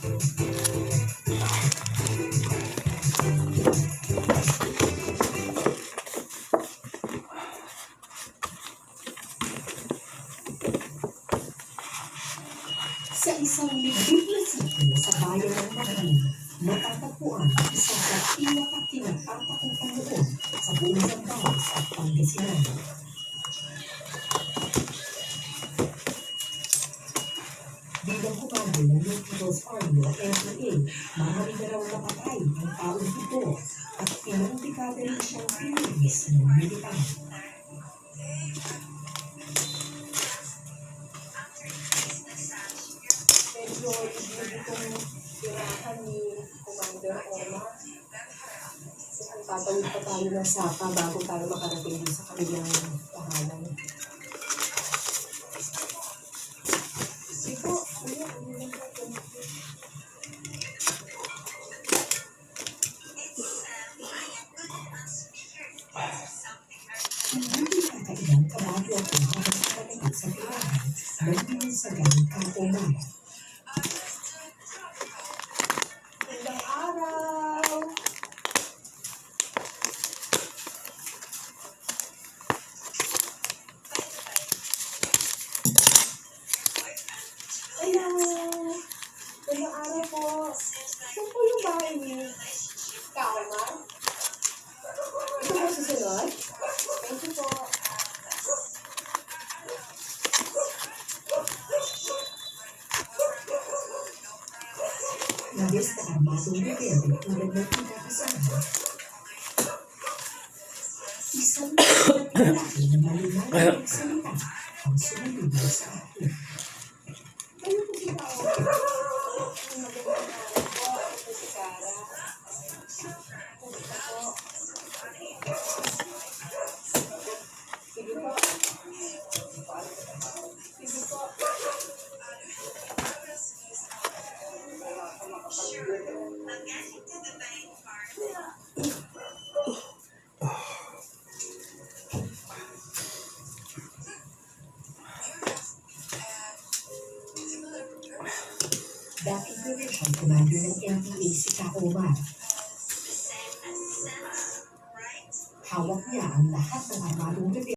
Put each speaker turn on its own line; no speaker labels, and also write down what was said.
Sa isang liblib na sitio sa bayan ng Marin, matatagpuan ang isa sa pinakakinatatakong Panginoon sa buong Zambales at Pangasinan. Bilang komando ng New People's Army o NPA, maraming na raw napatay ang taong ito at pinantikada rin siyang pinilis ng militar. Medyo itong tirahan ni Commander Oma. Ang tatawid pa tayo ng sapa bago tayo makarating din sa kanilang tahanan. Ito, hindi kakailang kabado ako habang nakalagay sa tirahan ng pinasagang Kakoma. Magandang araw! Hello! Magandang araw po. Saan po yung bahay niyo? Kakoma? Ito po susunod? Thank you po. Nabis na armadong rebelde tulad ng pinakasama. Isang lalaki na malinaw ang salita ang sumalubong sa akin. Kayo po si Kao. Magandang araw po. Ito si Cara. Kumusta po? Sige po. Sige po. Dating division commander ng NPA si Kakoma. Hawak niya ang lahat ng armadong rebelde.